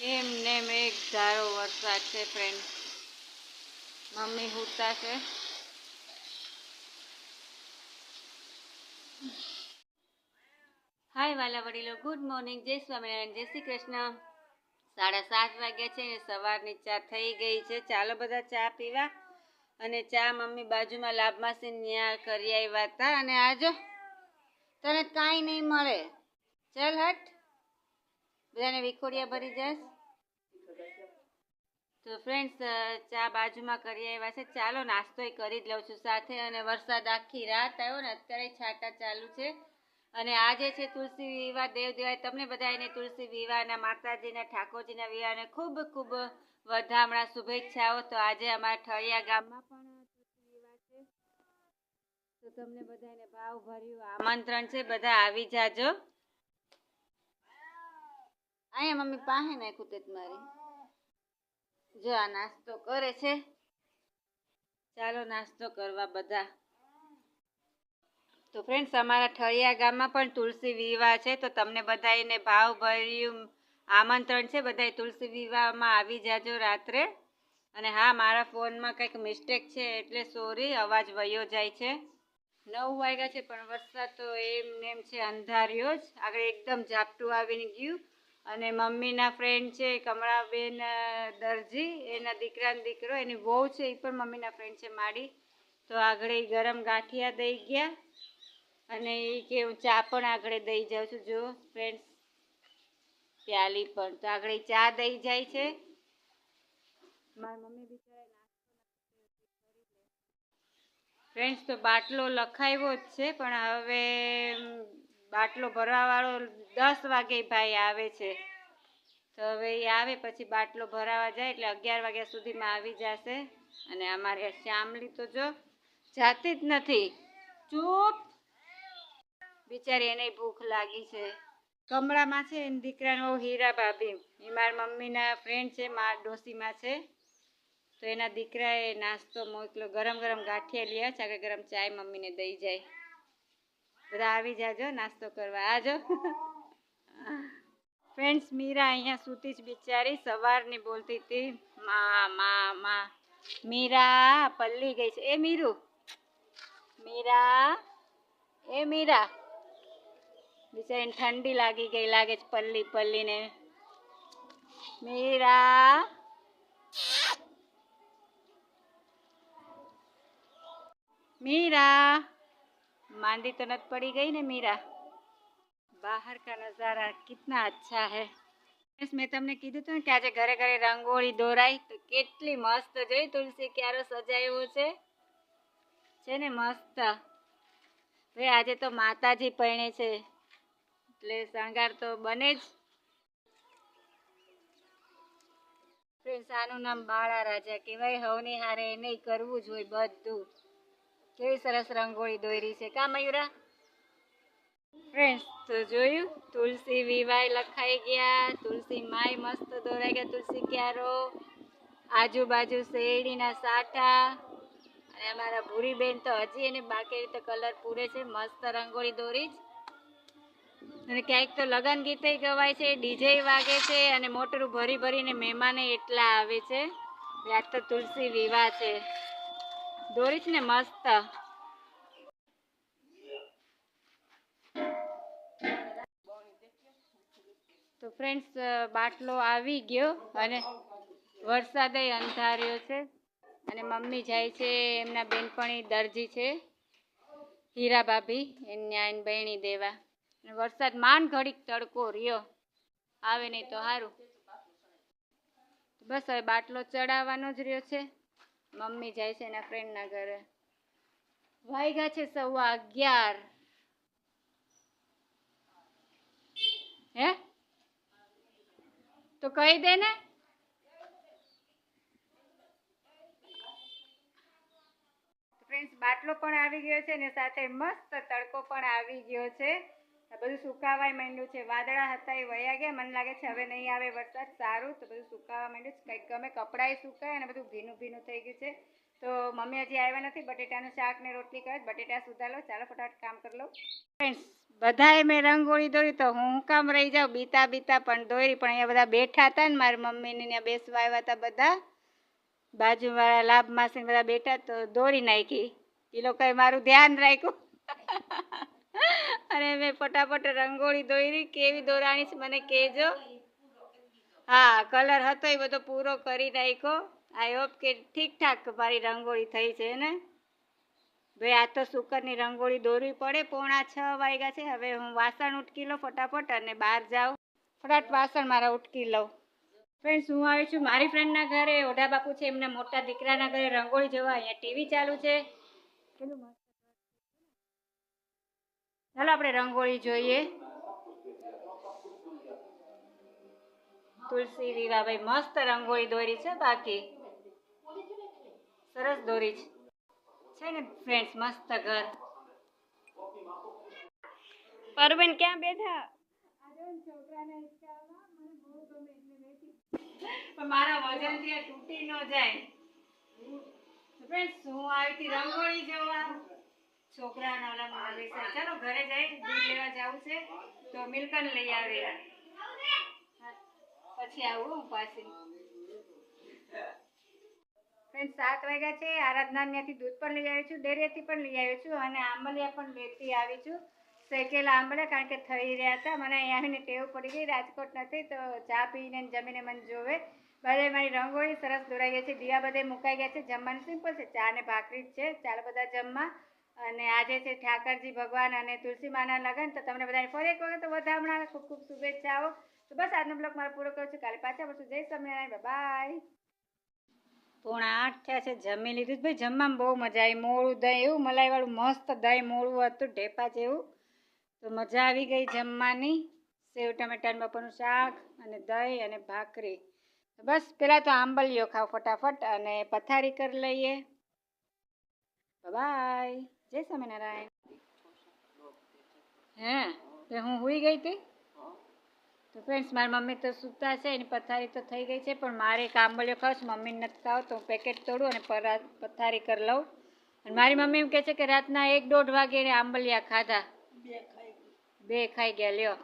એમને એક ધારો વરસાદ છે ફ્રેન્ડ. મમ્મી સૂતા છે. હાય વાલા વડીલો, ગુડ મોર્નિંગ, જય સ્વામિનારાયણ, જય શ્રી કૃષ્ણ. 7:30 વાગ્યા છે ને સવારની ચા થઈ ગઈ છે. ચાલો બધા ચા પીવા. અને ચા મમ્મી બાજુમાં લાભમાંથી ન્યા કરી આવ્યા હતા. અને આજો તને કાંઈ નહીં મળે, ચાલ હટ, બધાને વિખોડિયા ભરી જાય. તો ફ્રેન્ડ્સ, ચા બાજુમાં કરી આવ્યા છે. ચાલો નાસ્તોય કરી જ લઉં છું સાથે. અને વરસાદ આખી રાત આવ્યો ને અત્યારે છાંટા ચાલુ છે. અને આજે છે તુલસી વિવાહ, દેવ દિવાળી. તમને બધાને તુલસી વિવાહના, માતાજીના, ઠાકોરજીના વિવાહને ખૂબ ખૂબ વધામણા, શુભેચ્છાઓ. તો આજે અમારા ઠળિયા ગામમાં પણ તુલસી વિવાહ છે. તો તમને બધાને ભાવભર્યું આમંત્રણ છે, બધા આવી જાજો. અહીંયા મમ્મી પાસે નાખ્યું તે મારી. જો આ નાસ્તો કરે છે. ચાલો નાસ્તો કરવા બધા. તો ફ્રેન્ડ્સ, અમારા ઠળિયા ગામમાં પણ તુલસી વિવાહ છે. તો તમને બધાને ભાવભર્યું આમંત્રણ છે. બધા તુલસી વિવાહમાં આવી જાજો રાત્રે. અને હા, મારા ફોનમાં કંઈક મિસ્ટેક છે એટલે સોરી, અવાજ વયો જાય છે. 9 વાગ્યા છે પણ વરસાદ તો એમ છે અંધાર્યો જ. આગળ એકદમ ઝાપટું આવીને ગયું. અને મમ્મીના ફ્રેન્ડ છે કમળાબેન દરજી, એના દીકરાનો દીકરો, એની વહુ છે, એ પણ મમ્મીના ફ્રેન્ડ છે માડી. તો આગળ એ ગરમ ગાંઠિયા દઈ ગયા. અને એ કે હું ચા પણ આગળ દઈ જાઉં છું. જો ફ્રેન્ડ્સ, પ્યાલી પણ તો આગળ ચા દઈ જાય છે. મારી મમ્મી બિચારા ફ્રેન્ડ્સ, તો બાટલો લખાવ્યો જ છે પણ હવે બાટલો ભરવાવાળો 10 વાગે ભાઈ આવે છે. તો હવે એ આવે પછી બાટલો ભરાવા જાય એટલે 11 વાગ્યા સુધીમાં આવી જશે. અને અમારે શ્યામલી તો જો જાતી જ નથી, ચૂપ, બિચારી એને ભૂખ લાગી છે. કમળામાં છે એના દીકરાનો હીરા ભાભી, એ મારા મમ્મીના ફ્રેન્ડ છે, મારા ડોસીમાં છે. તો એના દીકરાએ નાસ્તો મોકલો, ગરમ ગરમ ગાંઠિયા લ્યા છે. આગળ ગરમ ચાય મમ્મીને દઈ જાય. બધા આવી જાજો નાસ્તો કરવા. આજો ફ્રેન્ડ્સ, મીરા અહીંયા સૂતી જ બિચારી, સવારની બોલતી હતી માં. મીરા પલ્લી ગઈ છે. એ મીરું, મીરા, એ મીરા, બિચારીને ઠંડી લાગી ગઈ લાગે છે પલ્લીને. મીરા, मीरा, માંદી तो नत पड़ी गई ने मीरा. बाहर का नज़ारा कितना अच्छा है. મેં તમને કીધું હતું ને કે આજે ઘરે ઘરે રંગોળી દોરાય. તો કેટલી મસ્ત જોઈ તુલસી ક્યારો સજાયો છે ને મસ્ત. ભાઈ આજે તો માતાજી પરણે છે એટલે શણગાર તો બને જ. ફ્રેન્ડ્સ, આનું નામ બાળા રાજા કહેવાય. હવની હારે એને કરવું જ હોય બધું. કેવી સરસ રંગોળી દોરી છે કા મયુરા. ફ્રેન્ડ્સ, તો જોયું, તુલસી વિવાહ લખાઈ ગયા, તુલસી માય મસ્ત દોરાઈ ગયા, તુલસી ક્યારો, આજુબાજુ શેરડીના સાઠા. અને અમારા ભૂરી બેન તો હજી એને બાકી રીતે કલર પૂરે છે. મસ્ત રંગોળી દોરી જ. અને ક્યાંક તો લગન ગીતે ગવાય છે, ડીજે વાગે છે. અને મોટરું ભરી ભરીને મહેમાને એટલા આવે છે. આજ તો તુલસી વિવાહ છે. દોરી છે ને મસ્ત. તો ફ્રેન્ડ્સ, બાટલો આવી ગયો અને વરસાદે અંધાર્યો છે. અને મમ્મી જાય છે, એમના બેનપણી દરજી છે હીરા ભાભી, એને બહેણી દેવા. અને વરસાદ માંડ ઘડીક તડકો રહ્યો, આવે નહીં તો સારું. બસ હવે બાટલો ચડાવવાનો જ રહ્યો છે. મમ્મી જાય છે એના ફ્રેન્ડના ઘરે. વાગ્યા છે 11:15. હે તો કહી દે ને. ફ્રેન્ડ્સ, બાટલો પણ આવી ગયો છે ને સાથે મસ્ત તડકો પણ આવી ગયો છે. બધું સુકાવાય માંડ્યું છે. વાદળા હતા એ વયા ગયા. મને લાગે છે હવે નહીં આવે વરસાદ. સારું, તો બધું સુકાવા માંડ્યું છે. કંઈક ગમે કપડાએ સુકાય અને બધું ભીનું ભીનું થઈ ગયું છે. તો મમ્મી હજી આવ્યા નથી. બટેટાનું શાક ને રોટલી કરે. બટેટા સુધારો. ચાલો ફટાફટ કામ કરી લો. ફ્રેન્ડ્સ, બધાએ મેં રંગોળી દોરી તો હું કામ રહી જાઉં બીતા બીતા પણ દોરી, પણ અહીંયા બધા બેઠા હતા ને મારી મમ્મીને ત્યાં બેસવા આવ્યા હતા બધા બાજુવાળા લાભ માસી બધા બેઠા તો દોરી નાખી. એ લોકોએ મારું ધ્યાન રાખ્યું અને મેં ફટાફટ રંગોળી દોરી. કેવી દોરાણી છે મને કહેજો. હા, કલર હતો એ બધો પૂરો કરી નાખ્યો. આઈ હોપ કે ઠીકઠાક મારી રંગોળી થઈ છે ને ભાઈ. આ તો શુકરની રંગોળી દોરવી પડે. 6:45 વાગ્યા છે. હવે હું વાસણ ઉટકી લઉં ફટાફટ અને બહાર જાઉં. ફટાફટ વાસણ મારા ઉટકી લઉં. ફ્રેન્ડ્સ, હું આવી છું મારી ફ્રેન્ડના ઘરે. ઓઢા બાપુ છે એમના મોટા દીકરાના ઘરે રંગોળી જોવા. અહીંયા ટીવી ચાલુ છે. ચાલો આપણે રંગોળી જોઈએ. તુલસી વિવાહ ભાઈ મસ્ત રંગોળી દોરી છે. બાકી સરસ દોરી છે ને ફ્રેન્ડ્સ, મસ્ત ઘર. પરવીન ક્યાં બેઠા? મારા વજન ત્યાં તૂટી ન જાય. ફ્રેન્ડ્સ, હું આવી હતી રંગોળી જોવા. છોકરાના ઓલામાં બેસા. ચાલો ઘરે જઈ દૂધ લેવા જવું છે તો મિલ્કન લઈ આવેલા. પછી આવું હું પાછી. ફ્રેન્ડ 7 વાગ્યા છે. આરાધના ત્યાંથી દૂધ પણ લઈ આવી છું, ડેરીથી પણ લઈ આવી છું અને આંબલિયા પણ લેતી આવી છું. શેકેલા આંબલિયા, કારણ કે થઈ રહ્યા હતા. મને અહીં આવીને ટેવ પડી ગઈ. રાજકોટ નથી તો ચા પીને જમીને મને જોવે. બધે મારી રંગોળી સરસ દોરાઈ ગઈ છે. દીવા બધે મુકાઈ ગયા છે. જમવાનું સિમ્પલ છે, ચા ને ભાખરી જ છે. ચાલો બધા જમવા. અને આજે છે ઠાકરજી ભગવાન અને તુલસી માના લગ્ન. તો તમને બધાને ફરી એક વખત વધામણા ખૂબ ખૂબ શુભેચ્છાઓ. તો બસ આજનો બ્લોગ મારો પૂરો કરું છું. કાલે પાછા મળશું. જય સ્વામિનારાયણ. બાય. 7:45 થયા છે. જમી લીધું ભાઈ. જમવામાં બહુ મજા આવી. મોળું દહીં, એવું મલાઈવાળું મસ્ત દહીં મોળું હતું ઢેપા જેવું. તો મજા આવી ગઈ જમવાની. સેવ ટમેટાનું બપોરનું શાક અને દહીં અને ભાખરી. બસ પહેલાં તો આંબલીઓ ખાવ ફટાફટ અને પથારી કરી લઈએ. બાય. જય સ્વામિનારાયણ. હે હું હુઈ ગઈ હતી. તો ફ્રેન્ડ્સ, મારી મમ્મી તો સૂતા છે. એની પથારી તો થઈ ગઈ છે, પણ મારે એક આંબલીઓ ખાવ છે. મમ્મીને નથી ખાવ તો હું પેકેટ તોડું અને પથારી કરી લઉં. અને મારી મમ્મી એમ કહે છે કે રાતના 1-1.5 વાગે એને આંબલિયા ખાધા. 2 ખાઈ ગયા. લ્યો.